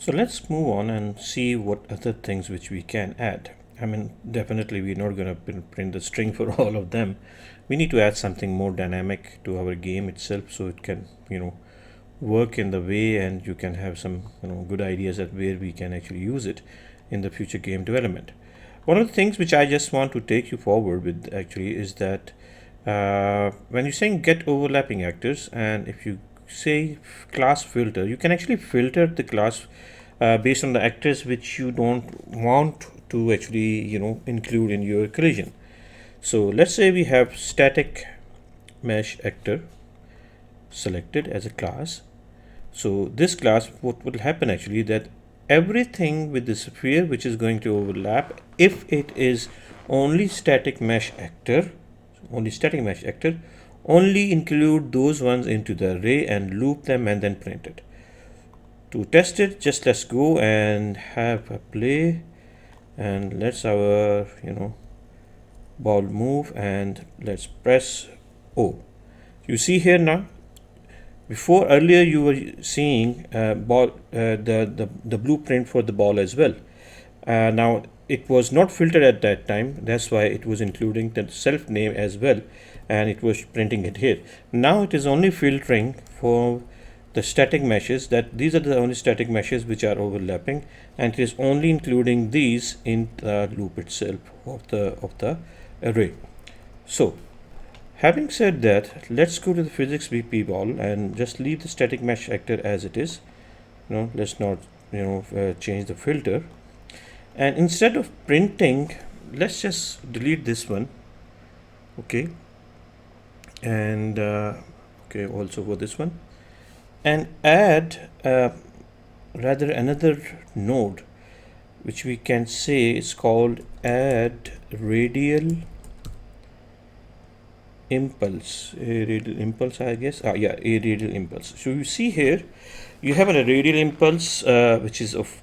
So let's move on and see what other things which we can add. I mean, definitely we're not going to print the string for all of them. We need to add something more dynamic to our game itself so it can, work in the way and you can have some, good ideas at where we can actually use it in the future game development. One of the things which I just want to take you forward with actually is that when you're saying get overlapping actors, and if you say class filter, you can actually filter the class based on the actors which you don't want to actually include in your collision. So let's say we have static mesh actor selected as a class. So this class, what will happen actually, that everything with the sphere which is going to overlap, if it is only static mesh actor, only include those ones into the array and loop them and then print it. To test it, just let's go and have a play, and let's our ball move, and let's press O. You see here now, before earlier you were seeing the blueprint for the ball as well. Now it was not filtered at that time, that's why it was including the self name as well, and it was printing it here. Now it is only filtering for the static meshes, that these are the only static meshes which are overlapping, and it is only including these in the loop itself of the array. So having said that, let's go to the physics VP ball and just leave the static mesh actor as it is. Let's not change the filter, and instead of printing, let's just delete this one. Okay, and okay, also for this one, and add rather another node which we can say is called add radial impulse. A radial impulse, I guess. A radial impulse. So you see here you have a radial impulse which is of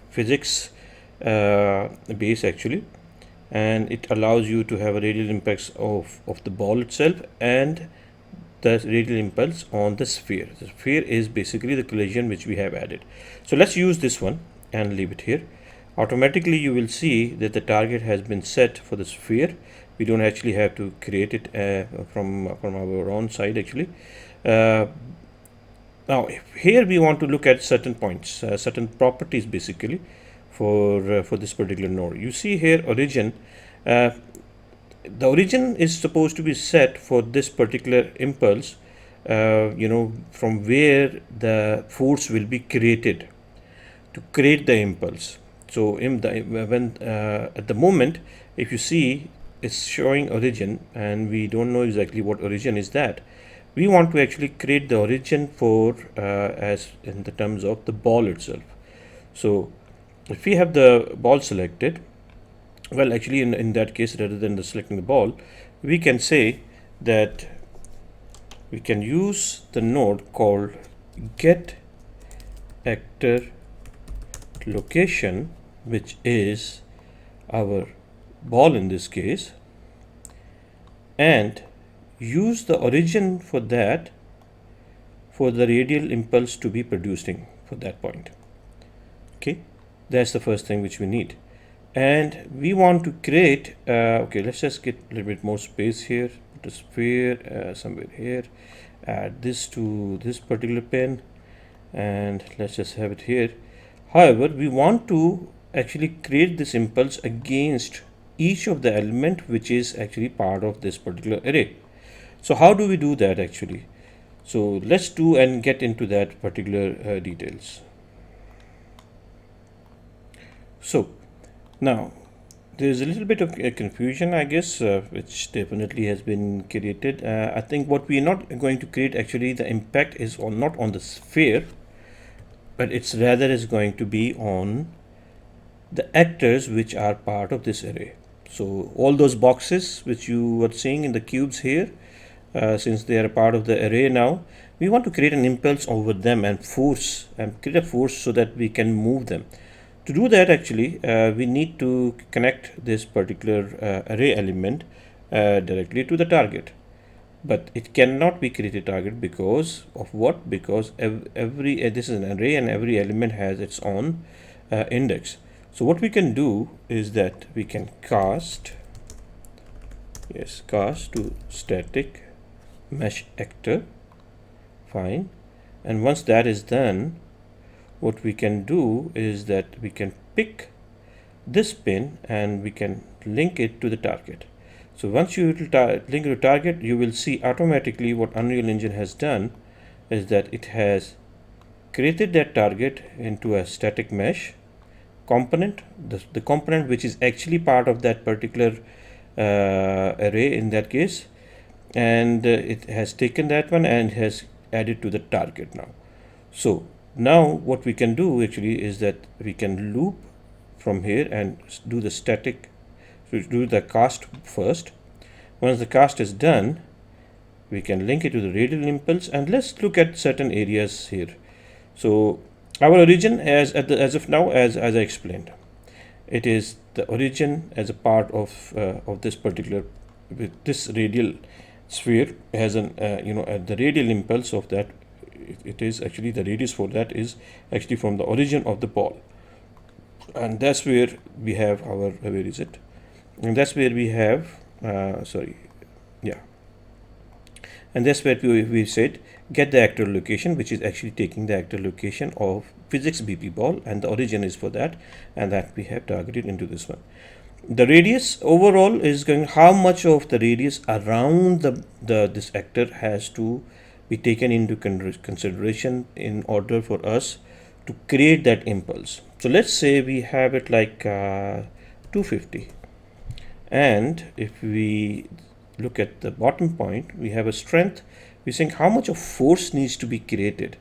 physics base actually, and it allows you to have a radial impulse of the ball itself and the radial impulse on the sphere. The sphere is basically the collision which we have added. So let's use this one and leave it here. Automatically you will see that the target has been set for the sphere. We don't actually have to create it from our own side actually. Now here we want to look at certain points, certain properties basically for this particular node. You see here origin. The origin is supposed to be set for this particular impulse, from where the force will be created to create the impulse. So at the moment, if you see, it's showing origin and we don't know exactly what origin is that. We want to actually create the origin for as in the terms of the ball itself. So if we have the ball selected, well, actually in that case, rather than selecting the ball, we can say that we can use the node called get actor location, which is our ball in this case, and use the origin for that for the radial impulse to be producing for that point. Okay, that's the first thing which we need. And we want to create okay, let's just get a little bit more space here, put a sphere somewhere here, add this to this particular pen, and let's just have it here. However, we want to actually create this impulse against each of the element which is actually part of this particular array. So how do we do that actually? So let's do and get into that particular details. So now there is a little bit of confusion, I guess, which definitely has been created. I think what we are not going to create actually, the impact is not on the sphere, but it's rather is going to be on the actors which are part of this array. So all those boxes which you were seeing in the cubes here, since they are a part of the array now, we want to create an impulse over them and create a force so that we can move them. To do that actually, we need to connect this particular array element directly to the target. but it cannot be created target because of what? Because every this is an array and every element has its own index. So what we can do is that we can cast to static mesh actor. Fine. And once that is done, what we can do is that we can pick this pin and we can link it to the target. So once you link it to target, you will see automatically what Unreal Engine has done is that it has created that target into a static mesh component, the component which is actually part of that particular array in that case, and it has taken that one and has added to the target now. So now what we can do actually is that we can loop from here and do the static, so do the cast first. Once the cast is done, we can link it to the radial impulse, and let's look at certain areas here. So our origin as of now, as I explained, it is the origin as a part of this particular, with this radial sphere has an the radial impulse of that, it is actually the radius for that is actually from the origin of the ball, and that's where we have our where is it, and that's where we have and that's where we said get the actor location, which is actually taking the actor location of physics BP ball, and the origin is for that, and that we have targeted into this one. The radius overall is going, how much of the radius around this actor has to be taken into consideration in order for us to create that impulse. So let's say we have it like 250, and if we look at the bottom point, we have a strength. We're saying how much of force needs to be created.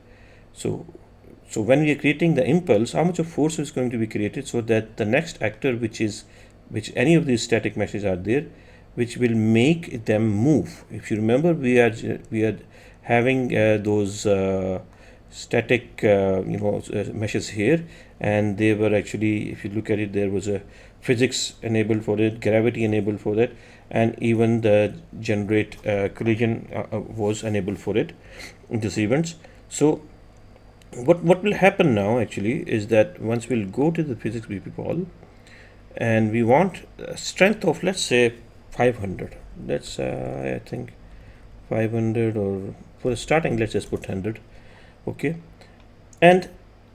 So when we are creating the impulse, how much of force is going to be created so that the next actor, which any of these static meshes are there, which will make them move. If you remember, we are having those static meshes here, and they were actually, if you look at it, there was a physics enabled for it, gravity enabled for that, and even the generate collision was enabled for it in these events. So what will happen now actually is that once we'll go to the physics BP ball and we want a strength of, let's say 500, let's I think 500, or for starting let's just put 100. Okay, and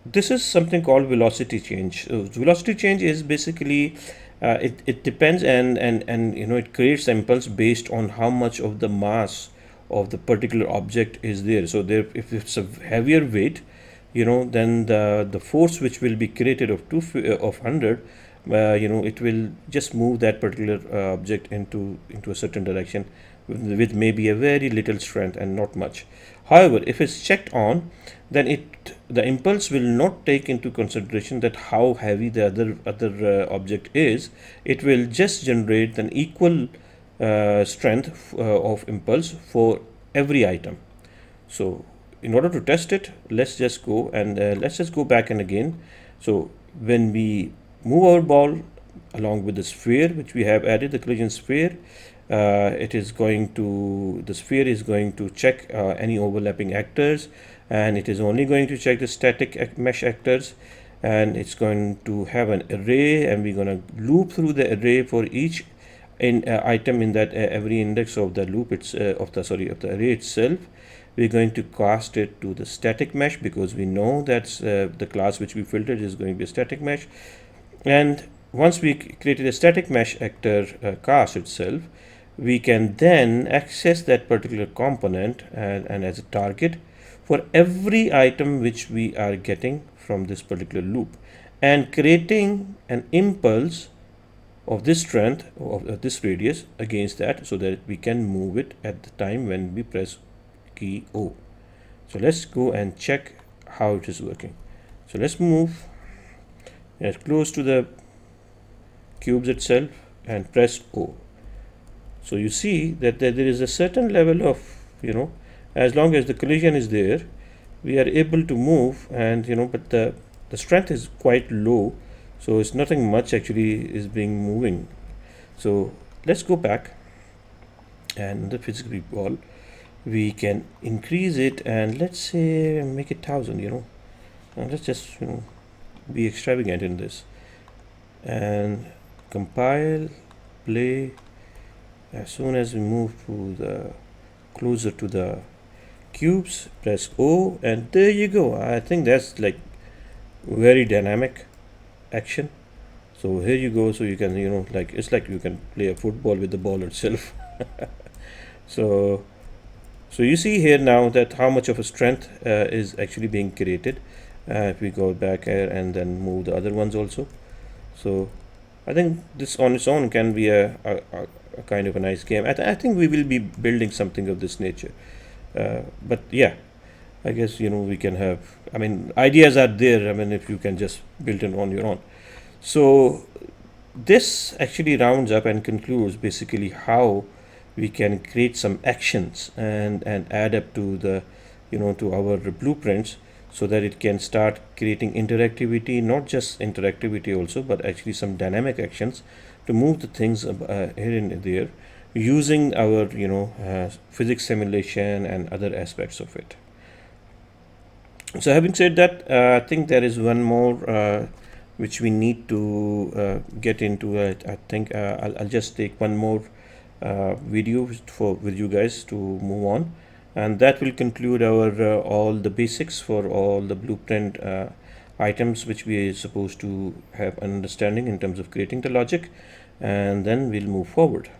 this is something called velocity change. Velocity change is basically it depends, and it creates impulse based on how much of the mass of the particular object is there. So there, if it's a heavier weight, then the force which will be created of 100, it will just move that particular object into a certain direction with maybe a very little strength and not much. However, if it's checked on, then the impulse will not take into consideration that how heavy the other object is. It will just generate an equal strength of impulse for every item. So in order to test it, let's just go and let's just go back and again. So when we move our ball along with the sphere which we have added, the collision sphere, the sphere is going to check any overlapping actors, and it is only going to check the static mesh actors, and it's going to have an array, and we're going to loop through the array for each item in that every index of the loop of the array itself. We're going to cast it to the static mesh because we know that's the class which we filtered is going to be a static mesh. And once we created a static mesh actor cast itself, we can then access that particular component and as a target for every item which we are getting from this particular loop, and creating an impulse of this strength of this radius against that, so that we can move it at the time when we press key O. So let's go and check how it is working. So let's move as close to the cubes itself and press O. So you see that there is a certain level of, as long as the collision is there, we are able to move, and but the strength is quite low, so it's nothing much actually is being moving. So let's go back and the physics BP ball. we can increase it, and let's say make it 1000, and let's just be extravagant in this, and compile, play. As soon as we move to the closer to the cubes, press O, and there you go. I think that's like very dynamic action. So here you go. So you can, like it's like you can play a football with the ball itself. So you see here now that how much of a strength is actually being created. If we go back here and then move the other ones also. So I think this on its own can be a kind of a nice game. I think we will be building something of this nature. But yeah, I guess we can have. I mean, ideas are there. I mean, if you can just build it on your own. So this actually rounds up and concludes basically how we can create some actions and add up to the to our blueprints, so that it can start creating interactivity, not just interactivity also, but actually some dynamic actions to move the things here and there, using our physics simulation and other aspects of it. So having said that, I think there is one more which we need to get into. I think I'll just take one more video with you guys to move on, and that will conclude our all the basics for all the blueprint items which we are supposed to have an understanding in terms of creating the logic, and then we'll move forward.